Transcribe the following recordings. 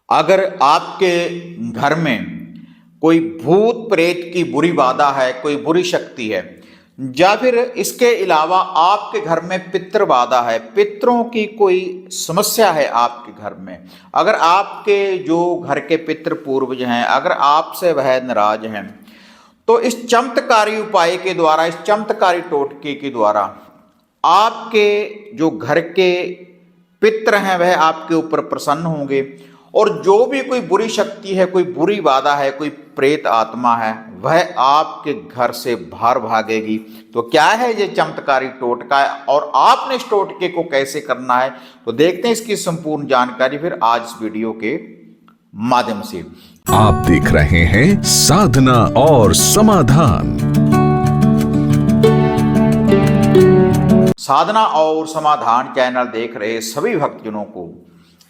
अगर आपके घर में कोई भूत प्रेत की बुरी बाधा है, कोई बुरी शक्ति है, या फिर इसके अलावा आपके घर में पितृ बाधा है, पितरों की कोई समस्या है आपके घर में, अगर आपके जो घर के पितृ पूर्वज हैं अगर आपसे वह नाराज हैं, तो इस चमत्कारी उपाय के द्वारा, इस चमत्कारी टोटके के द्वारा आपके जो घर के पितृ हैं वह आपके ऊपर प्रसन्न होंगे, और जो भी कोई बुरी शक्ति है, कोई बुरी बाधा है, कोई प्रेत आत्मा है, वह आपके घर से बाहर भागेगी। तो क्या है ये चमत्कारी टोटका है और आपने इस टोटके को कैसे करना है, तो देखते हैं इसकी संपूर्ण जानकारी फिर आज इस वीडियो के माध्यम से। आप देख रहे हैं साधना और समाधान। साधना और समाधान चैनल देख रहे सभी भक्तजनों को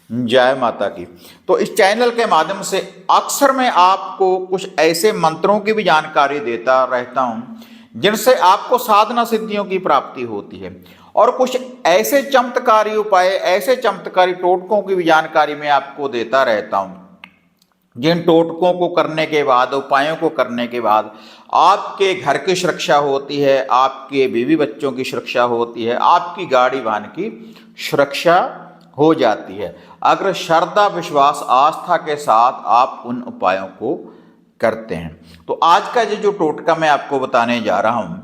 जय माता की। तो इस चैनल के माध्यम से अक्सर मैं आपको कुछ ऐसे मंत्रों की भी जानकारी देता रहता हूं जिनसे आपको साधना सिद्धियों की प्राप्ति होती है, और कुछ ऐसे चमत्कारी उपाय, ऐसे चमत्कारी टोटकों की भी जानकारी मैं आपको देता रहता हूं जिन टोटकों को करने के बाद, उपायों को करने के बाद आपके घर की सुरक्षा होती है, आपके बीवी बच्चों की सुरक्षा होती है, आपकी गाड़ी वाहन की सुरक्षा हो जाती है, अगर श्रद्धा, विश्वास, आस्था के साथ आप उन उपायों को करते हैं। तो आज का ये जो टोटका मैं आपको बताने जा रहा हूं,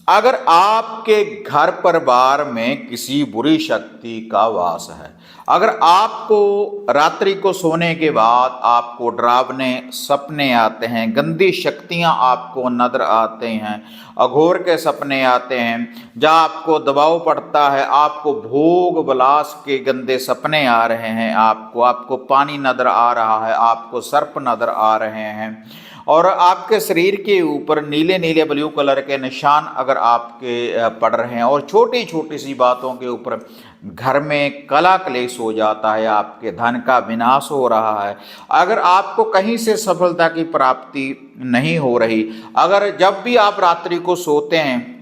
अगर आपके घर परिवार में किसी बुरी शक्ति का वास है, अगर आपको रात्रि को सोने के बाद आपको डरावने सपने आते हैं, गंदी शक्तियां आपको नजर आते हैं, अघोर के सपने आते हैं, जहाँ आपको दबाव पड़ता है, आपको भोग विलास के गंदे सपने आ रहे हैं, आपको पानी नजर आ रहा है, आपको सर्प नजर आ रहे हैं, और आपके शरीर के ऊपर नीले नीले ब्लू कलर के निशान अगर आपके पड़ रहे हैं, और छोटी छोटी सी बातों के ऊपर घर में कला क्लेश हो जाता है, आपके धन का विनाश हो रहा है, अगर आपको कहीं से सफलता की प्राप्ति नहीं हो रही, अगर जब भी आप रात्रि को सोते हैं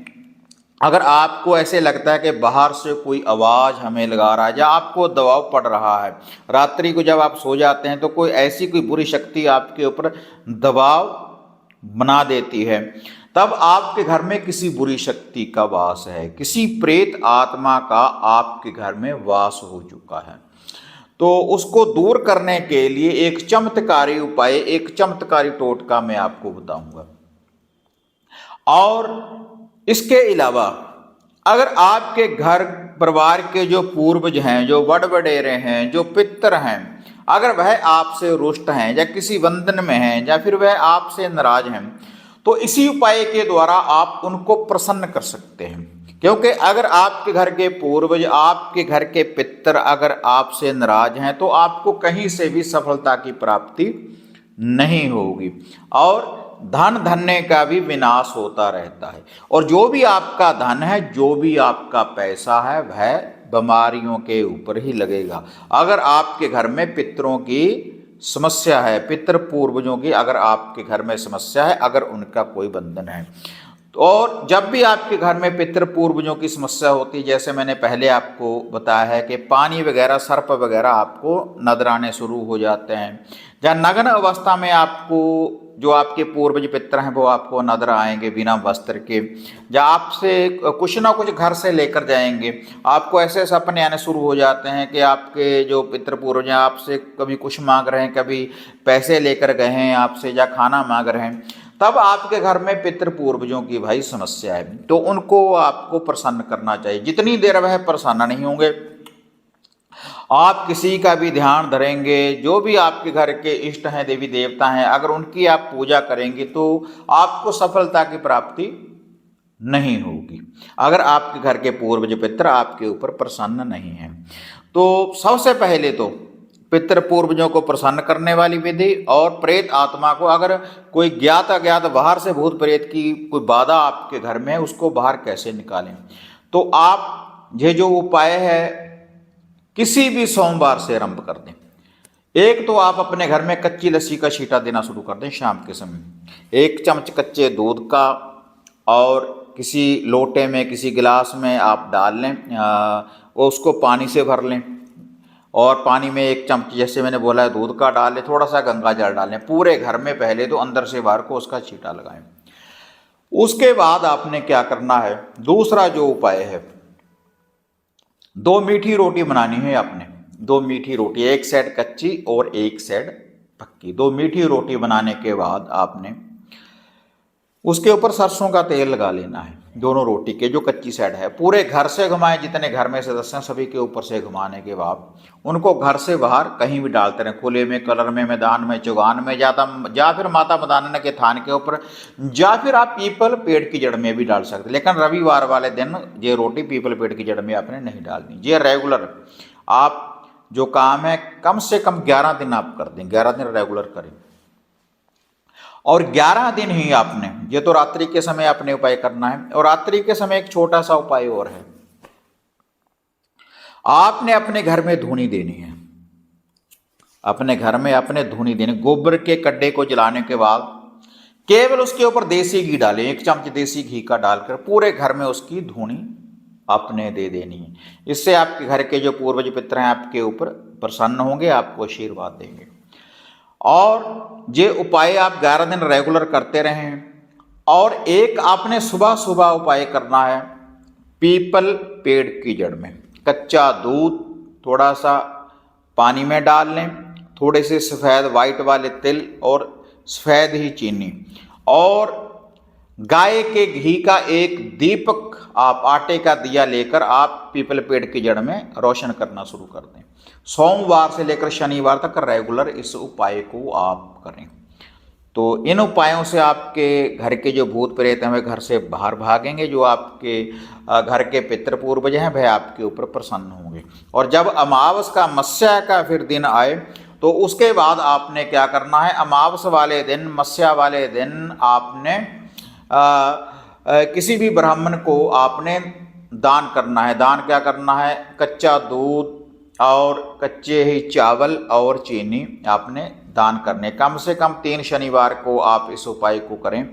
अगर आपको ऐसे लगता है कि बाहर से कोई आवाज़ हमें लगा रहा है या आपको दबाव पड़ रहा है, रात्रि को जब आप सो जाते हैं तो कोई ऐसी कोई बुरी शक्ति आपके ऊपर दबाव बना देती है, तब आपके घर में किसी बुरी शक्ति का वास है, किसी प्रेत आत्मा का आपके घर में वास हो चुका है। तो उसको दूर करने के लिए एक चमत्कारी उपाय, एक चमत्कारी टोटका मैं आपको बताऊंगा। और इसके अलावा अगर आपके घर परिवार के जो पूर्वज हैं, जो बड़ वडेरे हैं, जो पितर हैं, अगर वह आपसे रुष्ट हैं या किसी बंधन में हैं या फिर वह आपसे नाराज हैं, तो इसी उपाय के द्वारा आप उनको प्रसन्न कर सकते हैं। क्योंकि अगर आपके घर के पूर्वज, आपके घर के पितर अगर आपसे नाराज हैं तो आपको कहीं से भी सफलता की प्राप्ति नहीं होगी, और धन धन्य का भी विनाश होता रहता है, और जो भी आपका धन है, जो भी आपका पैसा है, वह बीमारियों के ऊपर ही लगेगा। अगर आपके घर में पितरों की समस्या है, पितृ पूर्वजों की अगर आपके घर में समस्या है, अगर उनका कोई बंधन है, और जब भी आपके घर में पितृ पूर्वजों की समस्या होती है, जैसे मैंने पहले आपको बताया है कि पानी वगैरह, सर्प वगैरह आपको नजर आने शुरू हो जाते हैं, या नग्न अवस्था में आपको जो आपके पूर्वज पितर हैं वो आपको नजर आएंगे बिना वस्त्र के, या आपसे कुछ ना कुछ घर से लेकर जाएंगे, आपको ऐसे सपने आने शुरू हो जाते हैं कि आपके जो पितृ पूर्वज हैं आपसे कभी कुछ मांग रहे हैं, कभी पैसे लेकर गए हैं आपसे, या खाना मांग रहे हैं, तब आपके घर में पितृ पूर्वजों की भाई समस्या है, तो उनको आपको प्रसन्न करना चाहिए। जितनी देर वह प्रसन्न नहीं होंगे, आप किसी का भी ध्यान धरेंगे, जो भी आपके घर के इष्ट हैं, देवी देवता हैं, अगर उनकी आप पूजा करेंगे तो आपको सफलता की प्राप्ति नहीं होगी, अगर आपके घर के पूर्वज पितर आपके ऊपर प्रसन्न नहीं हैं। तो सबसे पहले तो पितृ पूर्वजों को प्रसन्न करने वाली विधि, और प्रेत आत्मा को, अगर कोई ज्ञात अज्ञात बाहर से भूत प्रेत की कोई बाधा आपके घर में है, उसको बाहर कैसे निकालें, तो आप ये जो उपाय है किसी भी सोमवार से आरंभ कर दें। एक तो आप अपने घर में कच्ची लस्सी का छींटा देना शुरू कर दें शाम के समय, 1 चम्मच कच्चे दूध का, और किसी लोटे में, किसी गिलास में आप डाल लें, उसको पानी से भर लें, और पानी में 1 चम्मच जैसे मैंने बोला है दूध का डालें, थोड़ा सा गंगा जल डालें, पूरे घर में पहले तो अंदर से बाहर को उसका छींटा लगाएं। उसके बाद आपने क्या करना है, दूसरा जो उपाय है, 2 मीठी रोटी बनानी है आपने। 2 मीठी रोटी, 1 साइड कच्ची और 1 साइड पक्की। 2 मीठी रोटी बनाने के बाद आपने उसके ऊपर सरसों का तेल लगा लेना है, दोनों रोटी के जो कच्ची साइड है। पूरे घर से घुमाएं, जितने घर में सदस्य हैं सभी के ऊपर से घुमाने के बाद उनको घर से बाहर कहीं भी डालते रहें, खुले में, कलर में, मैदान में, चौगान में, या फिर माता मदाना के थान के ऊपर, या फिर आप पीपल पेड़ की जड़ में भी डाल सकते हैं। लेकिन रविवार वाले दिन ये रोटी पीपल पेड़ की जड़ में आपने नहीं डालनी। ये रेगुलर आप जो काम है कम से कम 11 दिन आप कर दें, 11 दिन रेगुलर करें। और 11 दिन ही आपने, ये तो रात्रि के समय आपने उपाय करना है। और रात्रि के समय एक छोटा सा उपाय और है, आपने अपने घर में धूनी देनी है। अपने घर में आपने धूनी देनी, गोबर के कड्डे को जलाने के बाद केवल उसके ऊपर देसी घी डालें, 1 चम्मच देसी घी का डालकर पूरे घर में उसकी धूनी आपने दे देनी है। इससे आपके घर के जो पूर्वज पितर हैं आपके ऊपर प्रसन्न होंगे, आपको आशीर्वाद देंगे। और ये उपाय आप 11 दिन रेगुलर करते रहें। और एक आपने सुबह सुबह उपाय करना है, पीपल पेड़ की जड़ में कच्चा दूध थोड़ा सा पानी में डाल लें, थोड़े से सफ़ेद वाइट वाले तिल और सफ़ेद ही चीनी, और गाय के घी का 1 दीपक आप आटे का दिया लेकर आप पीपल पेड़ की जड़ में रोशन करना शुरू कर दें। सोमवार से लेकर शनिवार तक रेगुलर इस उपाय को आप करें। तो इन उपायों से आपके घर के जो भूत प्रेत हैं वे घर से बाहर भागेंगे, जो आपके घर के पितृ पूर्वज हैं वह आपके ऊपर प्रसन्न होंगे। और जब अमावस का मत्स्य का फिर दिन आए तो उसके बाद आपने क्या करना है, अमावस वाले दिन, मत्स्य वाले दिन आपने किसी भी ब्राह्मण को आपने दान करना है। दान क्या करना है, कच्चा दूध और कच्चे ही चावल और चीनी आपने दान करने। कम से कम 3 शनिवार को आप इस उपाय को करें।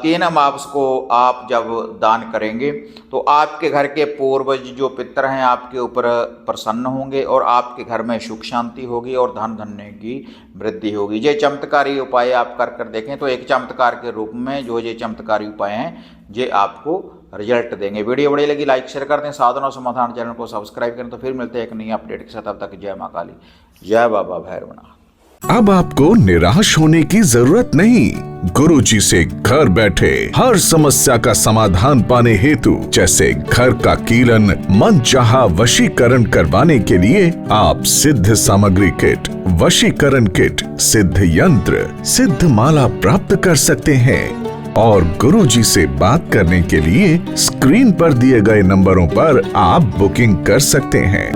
3 अमावस को आप जब दान करेंगे तो आपके घर के पूर्वज जो पितर हैं आपके ऊपर प्रसन्न होंगे और आपके घर में सुख शांति होगी और धन धन्य की वृद्धि होगी। ये चमत्कारी उपाय आप कर कर देखें तो एक चमत्कार के रूप में जो ये चमत्कारी उपाय हैं ये आपको रिजल्ट देंगे। वीडियो बढ़िया लगी लाइक शेयर कर दें, साधना और समाधान चैनल को सब्सक्राइब करें। तो फिर मिलते हैं एक नई अपडेट के साथ, तब तक जय मां काली, जय बाबा भैरवनाथ। अब आपको निराश होने की जरूरत नहीं। गुरुजी से घर बैठे हर समस्या का समाधान पाने हेतु, जैसे घर का कीलन, मनचाहा वशीकरण करवाने के लिए आप सिद्ध सामग्री किट, वशीकरण किट, सिद्ध यंत्र, सिद्ध माला प्राप्त कर सकते हैं। और गुरुजी से बात करने के लिए स्क्रीन पर दिए गए नंबरों पर आप बुकिंग कर सकते हैं।